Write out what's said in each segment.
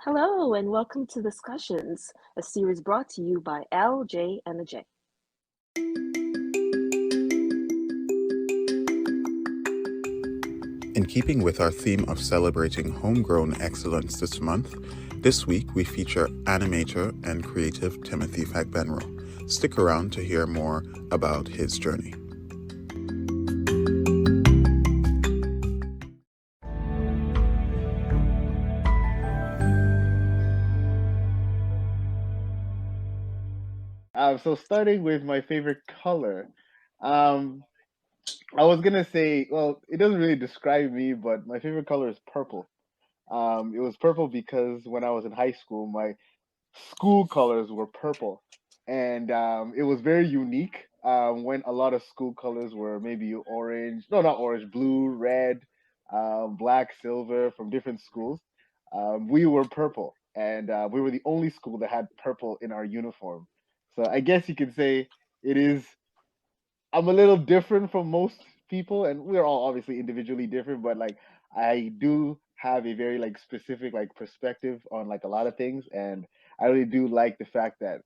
Hello, and welcome to Discussions, a series brought to you by L, J, and the J. In keeping with our theme of celebrating homegrown excellence this month, this week we feature animator and creative Timothy Fagbenro. Stick around to hear more about his journey. So starting with my favorite color, um, I was gonna say, well, it doesn't really describe me, but my favorite color is purple. It was purple because when I was in high school, my school colors were purple, and it was very unique. When a lot of school colors were maybe orange, no, not orange, blue, red, black, silver from different schools. We were purple, and we were the only school that had purple in our uniform. So I guess you could say it is. I'm a little different from most people, and we're all obviously individually different, but like I do have a very like specific like perspective on like a lot of things, and I really do like the fact that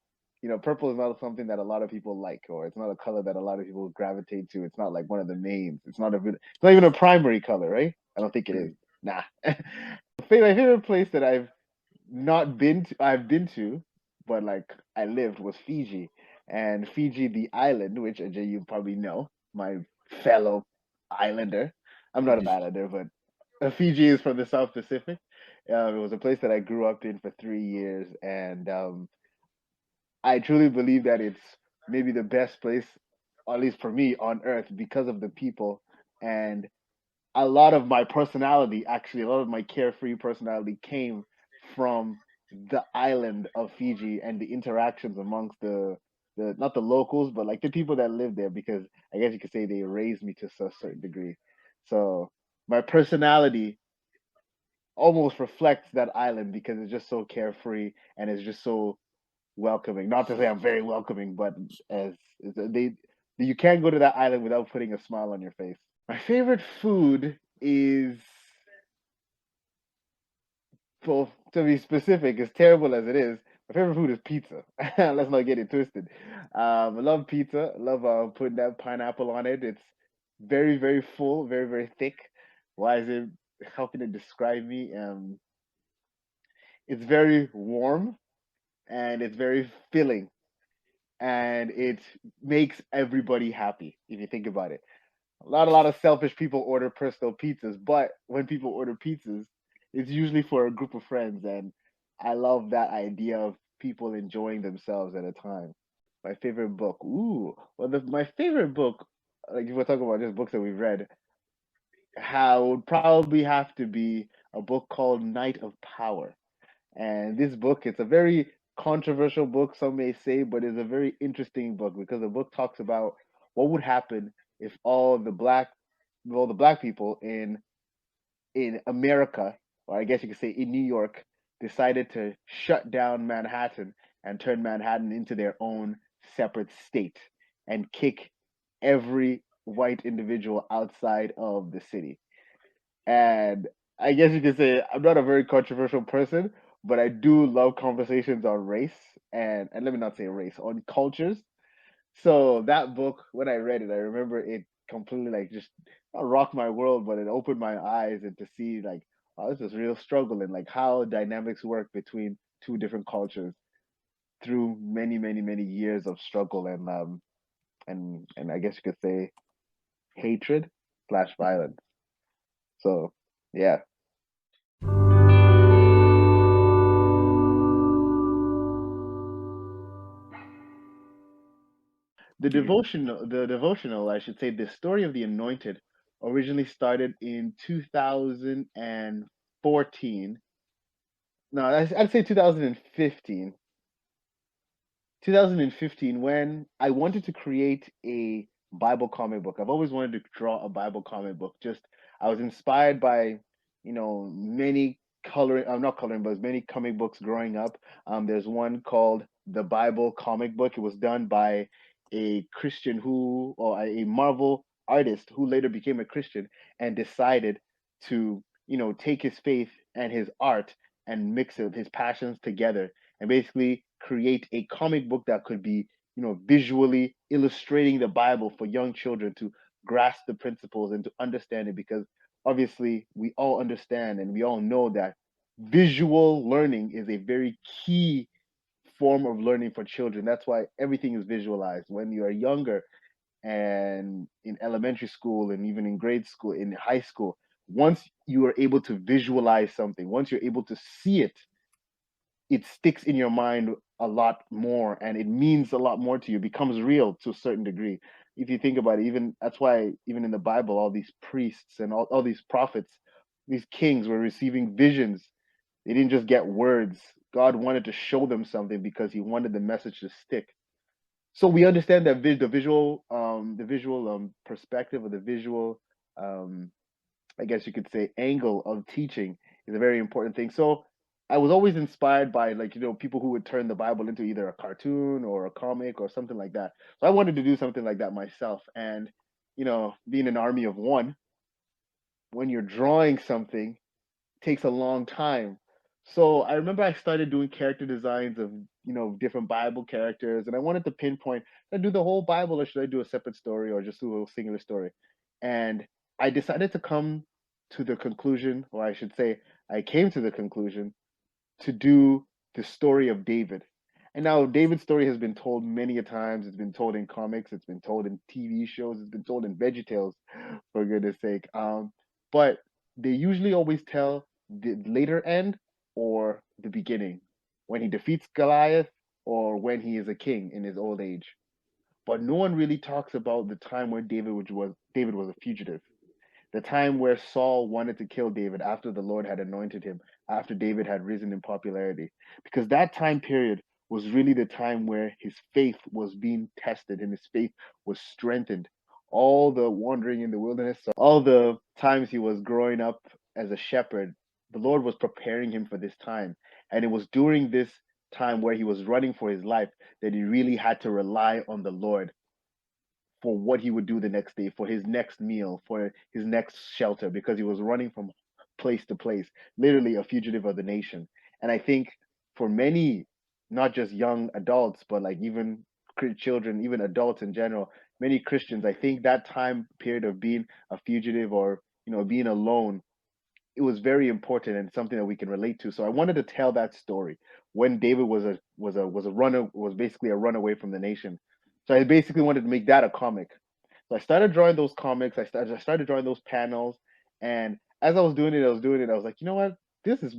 purple is not something that a lot of people like, or it's not a color that a lot of people gravitate to. It's not like one of the mains. It's not even a primary color, right? I don't think it is. Nah. My favorite place that I've been to, but like I lived was Fiji. And Fiji, the island, which Ajay, you probably know, my fellow islander. I'm not an islander, but Fiji is from the South Pacific. It was a place that I grew up in for 3 years, and I truly believe that it's maybe the best place, or at least for me, on earth because of the people and a lot of my personality, actually, a lot of my carefree personality came from the island of Fiji and the interactions amongst the not the locals, but like the people that live there, because I guess you could say they raised me to a certain degree. So my personality almost reflects that island because it's just so carefree and it's just so welcoming. Not to say I'm very welcoming, but as they you can't go to that island without putting a smile on your face. My favorite food is, well, to be specific, as terrible as it is, my favorite food is pizza. Let's not get it twisted. I love pizza. I love putting that pineapple on it. It's very, very full, very, very thick. Why is it? How can it describe me? It's very warm and it's very filling, and it makes everybody happy if you think about it. A lot of selfish people order personal pizzas, but when people order pizzas, it's usually for a group of friends, and I love that idea of people enjoying themselves at a time. My favorite book, ooh, well, my favorite book, like if we're talking about just books that we've read, how would probably have to be a book called Night of Power. And this book, it's a very controversial book, some may say, but it's a very interesting book because the book talks about what would happen if all the black people in America, or I guess you could say in New York, decided to shut down Manhattan and turn Manhattan into their own separate state and kick every white individual outside of the city. And I guess you could say I'm not a very controversial person, but I do love conversations on race and let me not say race, on cultures. So that book, when I read it, I remember it completely like just not rocked my world, but it opened my eyes and to see like, oh, this is real struggle and like how dynamics work between two different cultures through many, many, many years of struggle and I guess you could say hatred slash violence. So yeah. The devotional, I should say, the story of the Anointed originally started in 2014. No, I'd say 2015. 2015, when I wanted to create a Bible comic book. I've always wanted to draw a Bible comic book. Just I was inspired by, many coloring, I'm not coloring, but many comic books growing up. There's one called The Bible Comic Book. It was done by a Christian or a Marvel artist who later became a Christian and decided to, take his faith and his art and mix it, his passions together, and basically create a comic book that could be, visually illustrating the Bible for young children to grasp the principles and to understand it. Because obviously, we all understand and we all know that visual learning is a very key form of learning for children. That's why everything is visualized. When you are younger and in elementary school and even in grade school, in high school, once you are able to visualize something, once you're able to see it, it sticks in your mind a lot more and it means a lot more to you, it becomes real to a certain degree. If you think about it, even that's why even in the Bible, all these priests and all these prophets, these kings were receiving visions. They didn't just get words. God wanted to show them something because he wanted the message to stick. So we understand that the visual perspective, or the visual, um, I guess you could say, angle of teaching is a very important thing. So I was always inspired by, like, people who would turn the Bible into either a cartoon or a comic or something like that. So I wanted to do something like that myself. And being an army of one, when you're drawing something, takes a long time. So I remember I started doing character designs of, different Bible characters, and I wanted to pinpoint, should I do the whole Bible or should I do a separate story or just do a singular story? And I decided to come to the conclusion, or I should say, I came to the conclusion to do the story of David. And now David's story has been told many a times. It's been told in comics, it's been told in TV shows, it's been told in VeggieTales, for goodness sake. But they usually always tell the later end or the beginning, when he defeats Goliath or when he is a king in his old age. But no one really talks about the time when David was a fugitive, the time where Saul wanted to kill David after the Lord had anointed him, after David had risen in popularity. Because that time period was really the time where his faith was being tested and his faith was strengthened. All the wandering in the wilderness, all the times he was growing up as a shepherd, the Lord was preparing him for this time. And it was during this time where he was running for his life that he really had to rely on the Lord for what he would do the next day, for his next meal, for his next shelter, because he was running from place to place, literally a fugitive of the nation. And I think for many, not just young adults, but like even children, even adults in general, many Christians, I think that time period of being a fugitive or being alone, it was very important and something that we can relate to. So I wanted to tell that story when David was basically a runaway from the nation. So I basically wanted to make that a comic. So I started drawing those comics. I started drawing those panels, and as I was doing it, I was like, you know what?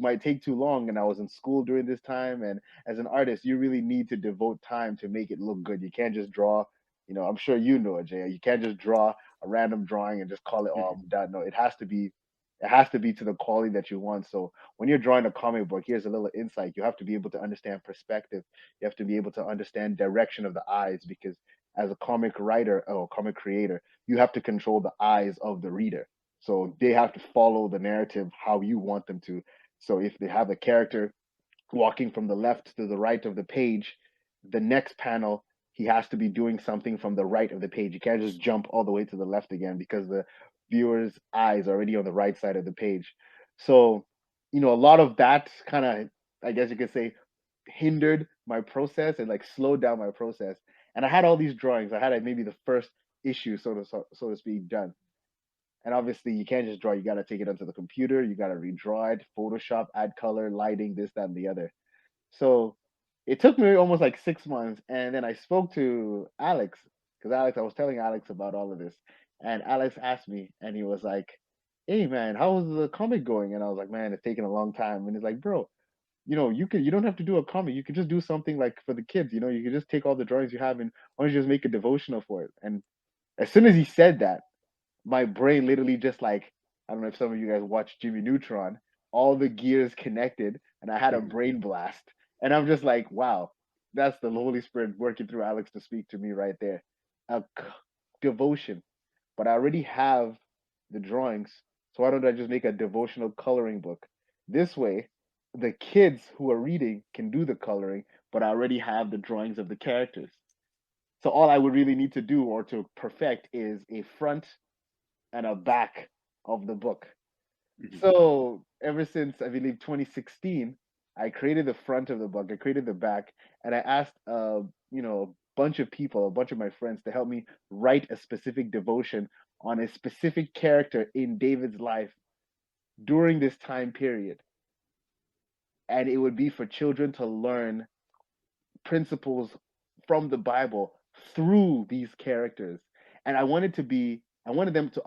Might take too long, and I was in school during this time. And as an artist, you really need to devote time to make it look good. You can't just draw. I'm sure you know it, Jay. You can't just draw a random drawing and just call it, "Oh, I'm done." No, it has to be to the quality that you want. So when you're drawing a comic book, here's a little insight. You have to be able to understand perspective. You have to be able to understand direction of the eyes, because as a comic writer or comic creator, you have to control the eyes of the reader. So they have to follow the narrative how you want them to. So if they have a character walking from the left to the right of the page, the next panel, he has to be doing something from the right of the page. You can't just jump all the way to the left again, because the viewer's eyes are already on the right side of the page. So, a lot of that kind of, I guess you could say, hindered my process and like slowed down my process. And I had all these drawings. I had like maybe the first issue, so to speak, done. And obviously, you can't just draw. You got to take it onto the computer. You got to redraw it, Photoshop, add color, lighting, this, that, and the other. So it took me almost like 6 months. And then I spoke to Alex, because I was telling Alex about all of this. And Alex asked me, and he was like, "Hey, man, how's the comic going?" And I was like, "Man, it's taking a long time." And he's like, "Bro, you don't have to do a comic. You could just do something like for the kids. You could just take all the drawings you have and why don't you just make a devotional for it?" And as soon as he said that, my brain literally just like, I don't know if some of you guys watch Jimmy Neutron, all the gears connected, and I had a brain blast. And I'm just like, wow, that's the Holy Spirit working through Alex to speak to me right there. A devotion. But I already have the drawings, so why don't I just make a devotional coloring book? This way, the kids who are reading can do the coloring, but I already have the drawings of the characters. So all I would really need to do or to perfect is a front and a back of the book. Mhm. So ever since I believe 2016, I created the front of the book, I created the back, and I asked a bunch of people, a bunch of my friends to help me write a specific devotion on a specific character in David's life during this time period. And it would be for children to learn principles from the Bible through these characters. And I wanted them to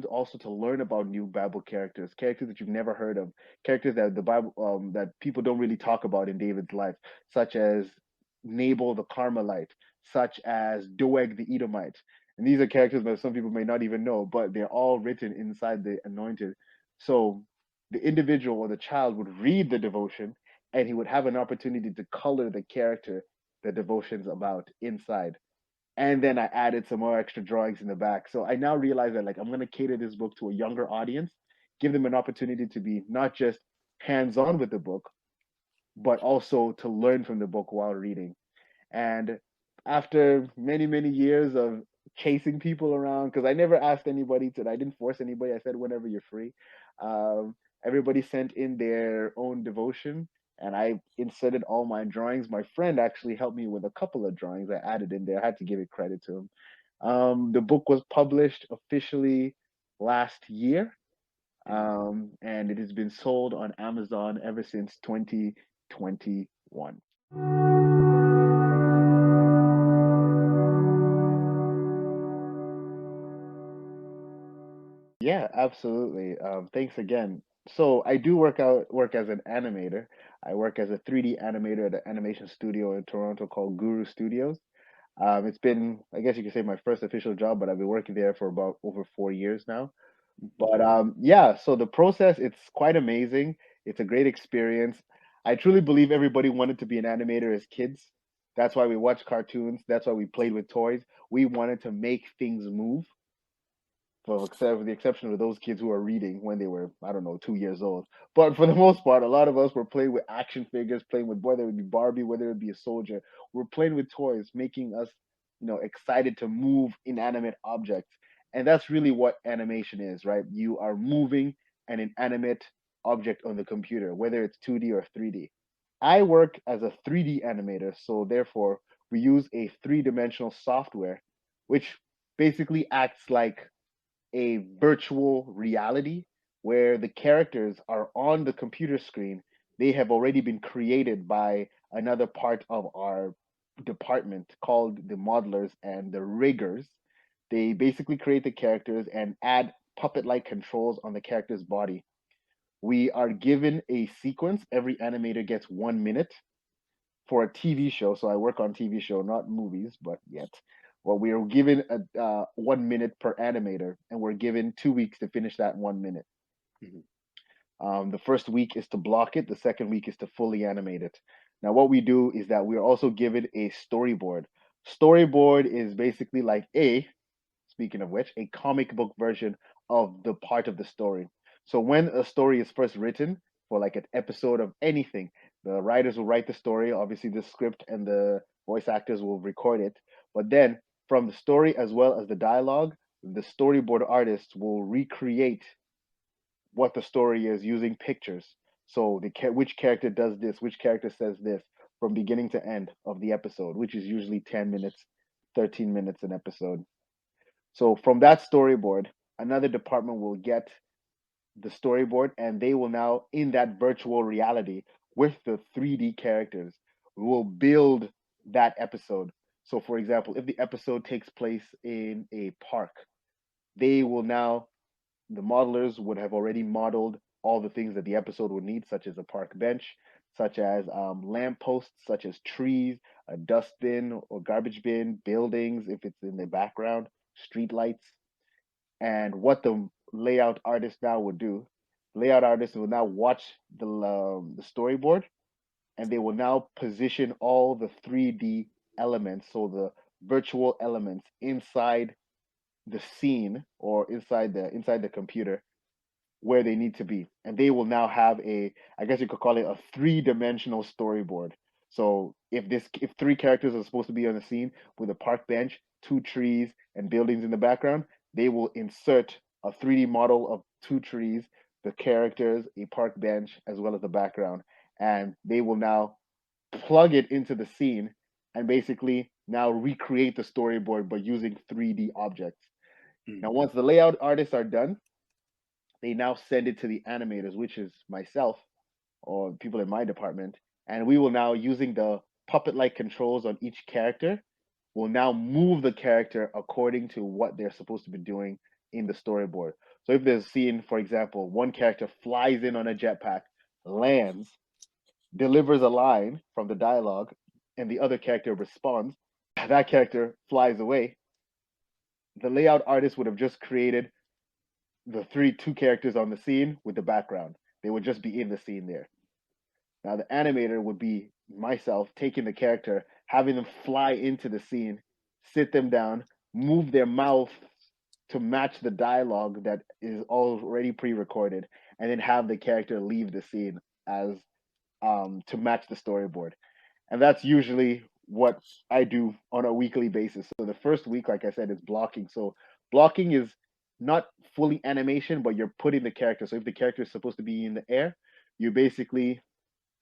also to learn about new Bible characters, characters that you've never heard of, characters that the Bible that people don't really talk about in David's life, such as Nabal the Carmelite, such as Doeg the Edomite. And these are characters that some people may not even know, but they're all written inside the Anointed. So the individual or the child would read the devotion and he would have an opportunity to color the character the devotion's about inside. And then I added some more extra drawings in the back. So I now realize that like I'm gonna cater this book to a younger audience, give them an opportunity to be not just hands-on with the book, but also to learn from the book while reading. And after many, many years of chasing people around, because I never asked anybody to, I didn't force anybody. I said, whenever you're free. Um, Everybody sent in their own devotion, and I inserted all my drawings. My friend actually helped me with a couple of drawings I added in there. I had to give it credit to him. The book was published officially last year, Mhm. and it has been sold on Amazon ever since 2021. Yeah, absolutely. Thanks again. So I do work as an animator. I work as a 3D animator at an animation studio in Toronto called Guru Studios. It's been, I guess you could say, my first official job, but I've been working there for about over 4 years now. Mhm. But yeah, so the process, it's quite amazing. It's a great experience. I truly believe everybody wanted to be an animator as kids. That's why we watched cartoons. That's why we played with toys. We wanted to make things move for the exception of those kids who are reading when they were, I don't know, 2 years old. But for the most part, a lot of us were playing with action figures, playing with whether it be Barbie, whether it be a soldier. We're playing with toys, making us, excited to move inanimate objects. And that's really what animation is, right? You are moving an inanimate object on the computer, whether it's 2D or 3D. I work as a 3D animator, so therefore we use a three-dimensional software, which basically acts like a virtual reality where the characters are on the computer screen. They have already been created by another part of our department called the modelers and the riggers. They basically create the characters and add puppet like controls on the character's body. We are given a sequence. Every animator gets 1 minute for a TV show. So I work on TV show, not movies, but yet. Well, we are given a 1 minute per animator, and we're given 2 weeks to finish that 1 minute. Mhm. The first week is to block it. The second week is to fully animate it. Now, what we do is that we're also given a storyboard. Storyboard is basically like speaking of which, a comic book version of the part of the story. So when a story is first written for like an episode of anything, the writers will write the story, obviously the script and the voice actors will record it. But then from the story as well as the dialogue, the storyboard artists will recreate what the story is using pictures. So which character does this, which character says this from beginning to end of the episode, which is usually 10 minutes, 13 minutes an episode. So from that storyboard, another department will get the storyboard and they will now, in that virtual reality with the 3D characters, will build that episode. So, for example, if the episode takes place in a park, they will now, the modelers would have already modeled all the things that the episode would need, such as a park bench, such as lamp posts, such as trees, a dustbin or garbage bin, buildings, if it's in the background, street lights. And what the layout artist now would do, layout artists will now watch the storyboard and they will now position all the 3D elements, so the virtual elements inside the scene or inside the computer where they need to be. And they will now have I guess you could call it a three-dimensional storyboard. So if three characters are supposed to be on the scene with a park bench, two trees, and buildings in the background, they will insert a 3D model of two trees, the characters, a park bench, as well as the background, and they will now plug it into the scene and basically now recreate the storyboard by using 3D objects. Now, once the layout artists are done, they now send it to the animators, which is myself or people in my department, and we will now, using the puppet-like controls on each character, will now move the character according to what they're supposed to be doing in the storyboard. So if there's a scene, for example, one character flies in on a jetpack, lands, delivers a line from the dialogue, and the other character responds, that character flies away. The layout artist would have just created the two characters on the scene with the background. They would just be in the scene there. Now the animator would be myself taking the character, having them fly into the scene, sit them down, move their mouth to match the dialogue that is already pre-recorded, and then have the character leave the scene as to match the storyboard. And that's usually what I do on a weekly basis. So the first week, like I said, is blocking. So blocking is not fully animation, but you're putting the character. So if the character is supposed to be in the air, you basically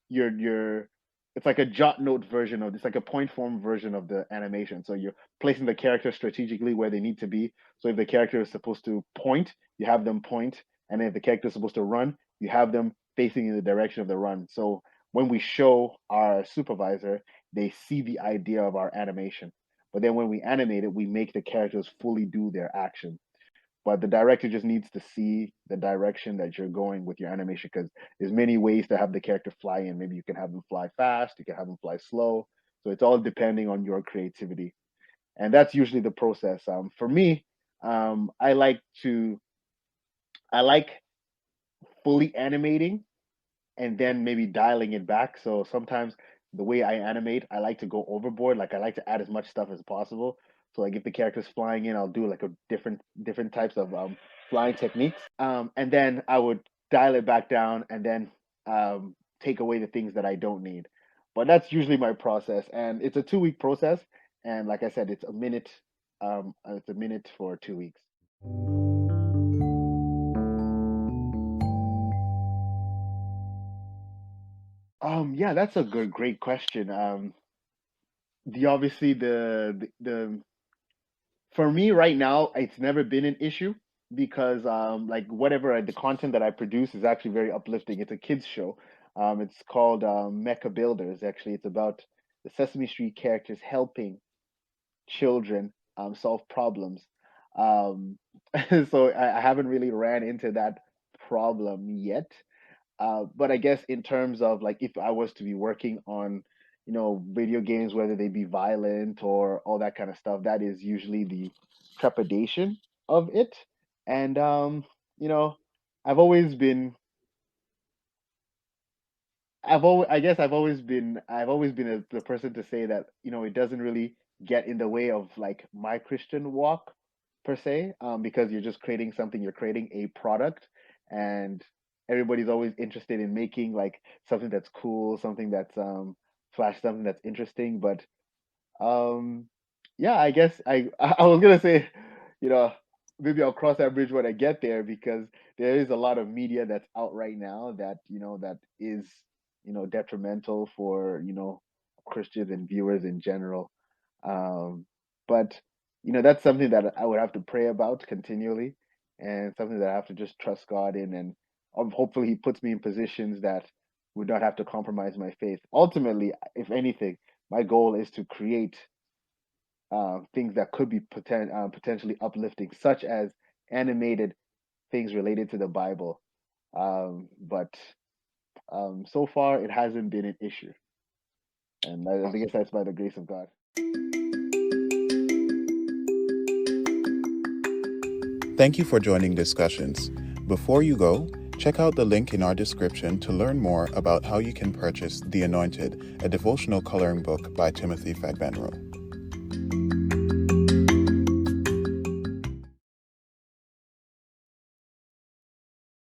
you're it's like a jot note version of it's like a point form version of the animation. So you're placing the character strategically where they need to be. So if the character is supposed to point, you have them point, and then if the character is supposed to run, you have them facing in the direction of the run. So when we show our supervisor, they see the idea of our animation. But then when we animate it, we make the characters fully do their action. But the director just needs to see the direction that you're going with your animation, because there's many ways to have the character fly in. Maybe you can have them fly fast, you can have them fly slow. So it's all depending on your creativity. And that's usually the process. For me, I like fully animating and then maybe dialing it back. So sometimes the way I animate, I like to go overboard. Like I like to add as much stuff as possible. So like if the character's flying in, I'll do like a different types of flying techniques. And then I would dial it back down and then take away the things that I don't need. But that's usually my process, and it's a 2 week process. And like I said, it's a minute. It's a minute for 2 weeks. Yeah, that's a great question. The obviously the for me right now, it's never been an issue because like whatever the content that I produce is actually very uplifting. It's a kids show. It's called Mecha Builders. Actually, it's about the Sesame Street characters helping children solve problems. Um, so I haven't really ran into that problem yet. But I guess in terms of like if I was to be working on, video games, whether they be violent or all that kind of stuff, that is usually the trepidation of it. And you know, I've always been I've always been the person to say that, it doesn't really get in the way of like my Christian walk per se, because you're just creating something, you're creating a product, and everybody's always interested in making like something that's cool, something that's flash, something that's interesting. But um, yeah, I guess I was gonna say, you know, maybe I'll cross that bridge when I get there, because there is a lot of media that's out right now that that is detrimental for Christians and viewers in general. Um, but that's something that I would have to pray about continually, and something that I have to just trust God in, and hopefully He puts me in positions that would not have to compromise my faith. Ultimately, if anything, my goal is to create things that could be potentially uplifting, such as animated things related to the Bible. But so far, it hasn't been an issue, and I guess that's by the grace of God. Thank you for joining Discussions. Before you go, check out the link in our description to learn more about how you can purchase The Anointed, a devotional coloring book by Timothy Fagbenro.